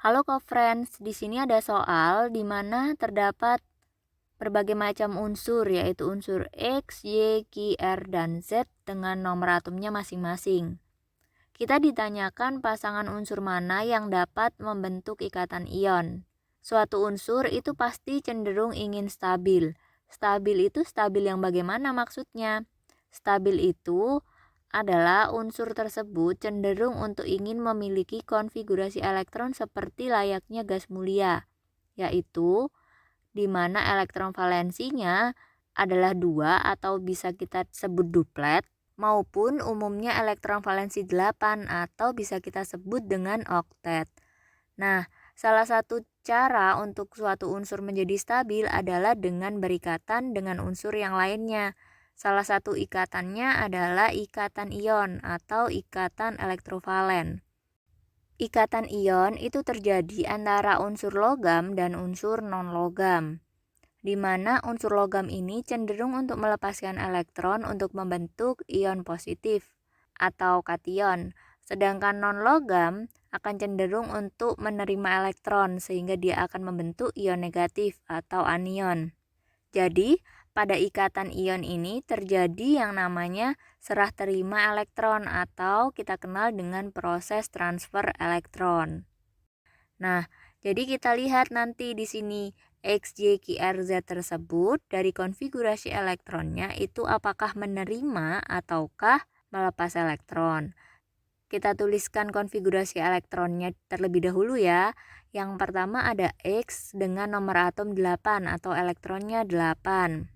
Halo co-friends, di sini ada soal di mana terdapat berbagai macam unsur yaitu unsur X, Y, Q, R, dan Z dengan nomor atomnya masing-masing. Kita ditanyakan pasangan unsur mana yang dapat membentuk ikatan ion. Suatu unsur itu pasti cenderung ingin stabil. Stabil itu stabil yang bagaimana maksudnya? Stabil itu adalah unsur tersebut cenderung untuk ingin memiliki konfigurasi elektron seperti layaknya gas mulia, yaitu di mana elektron valensinya adalah 2 atau bisa kita sebut duplet, maupun umumnya elektron valensi 8 atau bisa kita sebut dengan oktet. Nah, salah satu cara untuk suatu unsur menjadi stabil adalah dengan berikatan dengan unsur yang lainnya. Salah satu ikatannya adalah ikatan ion atau ikatan elektrovalen. Ikatan ion itu terjadi antara unsur logam dan unsur non-logam, di mana unsur logam ini cenderung untuk melepaskan elektron untuk membentuk ion positif atau kation, sedangkan non-logam akan cenderung untuk menerima elektron sehingga dia akan membentuk ion negatif atau anion. Jadi, pada ikatan ion ini terjadi yang namanya serah terima elektron atau kita kenal dengan proses transfer elektron. Nah, jadi kita lihat nanti di sini X, Y, Q, R, Z tersebut dari konfigurasi elektronnya itu apakah menerima ataukah melepas elektron. Kita tuliskan konfigurasi elektronnya terlebih dahulu ya. Yang pertama ada X dengan nomor atom 8 atau elektronnya 8.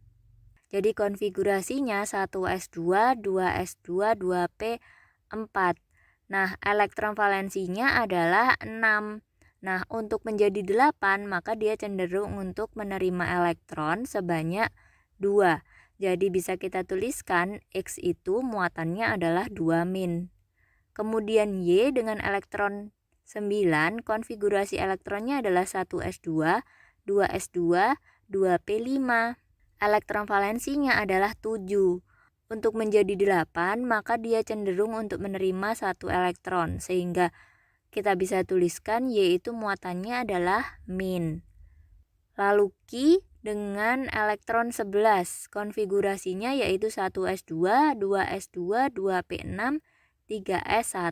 Jadi konfigurasinya 1s2, 2s2, 2p, 4. Nah, elektron valensinya adalah 6. Nah, untuk menjadi 8, maka dia cenderung untuk menerima elektron sebanyak 2. Jadi bisa kita tuliskan X itu muatannya adalah 2 min. Kemudian Y dengan elektron 9, konfigurasi elektronnya adalah 1s2, 2s2, 2p5. Elektron valensinya adalah 7. Untuk menjadi 8, maka dia cenderung untuk menerima 1 elektron, sehingga kita bisa tuliskan Y itu muatannya adalah min. Lalu Q dengan elektron 11, konfigurasinya yaitu 1s2, 2s2, 2p6, 3s1.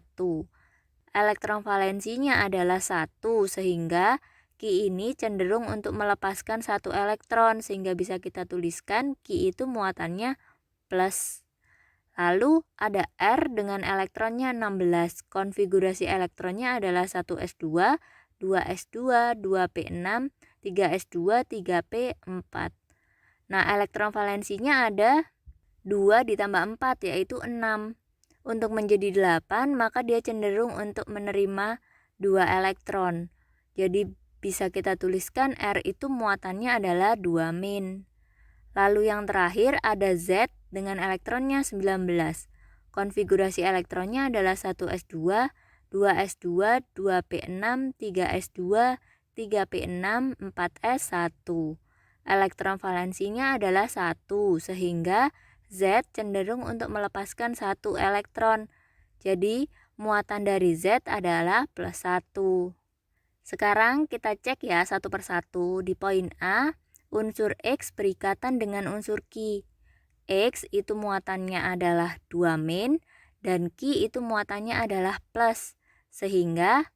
Elektron valensinya adalah 1, sehingga Q ini cenderung untuk melepaskan 1 elektron, sehingga bisa kita tuliskan Q itu muatannya plus. Lalu ada R dengan elektronnya 16. Konfigurasi elektronnya adalah 1s2, 2s2, 2p6, 3s2, 3p4. Nah, elektron valensinya ada 2 ditambah 4 yaitu 6. Untuk menjadi 8, maka dia cenderung untuk menerima 2 elektron. Jadi bisa kita tuliskan R itu muatannya adalah 2 min. Lalu yang terakhir ada Z dengan elektronnya 19. Konfigurasi elektronnya adalah 1s2, 2s2, 2p6, 3s2, 3p6, 4s1. Elektron valensinya adalah 1, sehingga Z cenderung untuk melepaskan 1 elektron. Jadi muatan dari Z adalah plus 1. Sekarang kita cek ya satu persatu. Di poin A, unsur X berikatan dengan unsur Q. X itu muatannya adalah 2 min dan Q itu muatannya adalah plus. Sehingga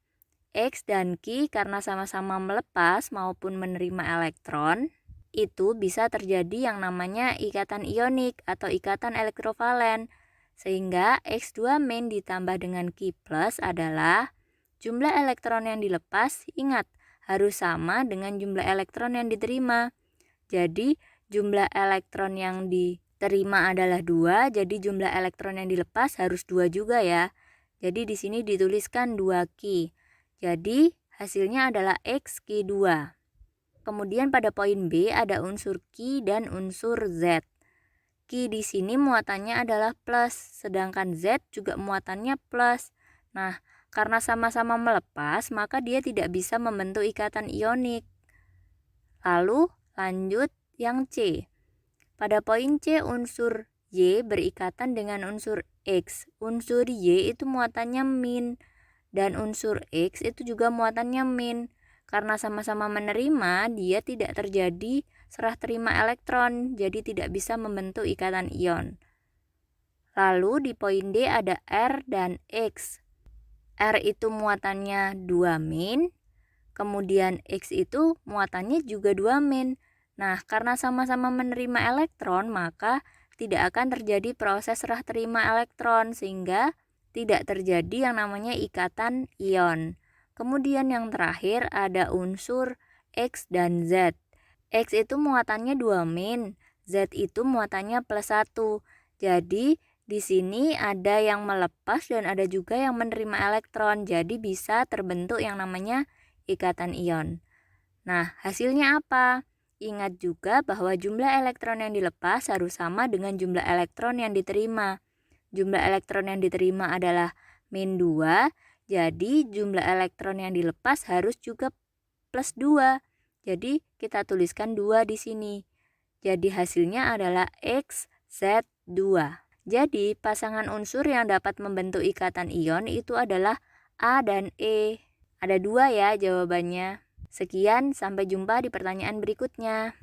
X dan Q karena sama-sama melepas maupun menerima elektron, itu bisa terjadi yang namanya ikatan ionik atau ikatan elektrovalen. Sehingga X2 min ditambah dengan Q plus adalah jumlah elektron yang dilepas, ingat, harus sama dengan jumlah elektron yang diterima. Jadi, jumlah elektron yang diterima adalah 2, jadi jumlah elektron yang dilepas harus 2 juga ya. Jadi, di sini dituliskan 2Q. Jadi, hasilnya adalah XQ2. Kemudian pada poin B ada unsur Q dan unsur Z. Q di sini muatannya adalah plus, sedangkan Z juga muatannya plus. Nah, karena sama-sama melepas, maka dia tidak bisa membentuk ikatan ionik. Lalu, lanjut yang C. Pada poin C, unsur Y berikatan dengan unsur X. Unsur Y itu muatannya min, dan unsur X itu juga muatannya min. Karena sama-sama menerima, dia tidak terjadi serah terima elektron, jadi tidak bisa membentuk ikatan ion. Lalu di poin D ada R dan X. R itu muatannya 2 min, kemudian X itu muatannya juga 2 min. Nah, karena sama-sama menerima elektron, maka tidak akan terjadi proses serah terima elektron, sehingga tidak terjadi yang namanya ikatan ion. Kemudian yang terakhir ada unsur X dan Z. X itu muatannya 2 min, Z itu muatannya plus 1. Jadi di sini ada yang melepas dan ada juga yang menerima elektron. Jadi bisa terbentuk yang namanya ikatan ion. Nah, hasilnya apa? Ingat juga bahwa jumlah elektron yang dilepas harus sama dengan jumlah elektron yang diterima. Jumlah elektron yang diterima adalah min 2, jadi jumlah elektron yang dilepas harus juga plus 2. Jadi kita tuliskan 2 di sini. Jadi hasilnya adalah XZ2. Jadi pasangan unsur yang dapat membentuk ikatan ion itu adalah A dan E. Ada 2 ya jawabannya. Sekian, sampai jumpa di pertanyaan berikutnya.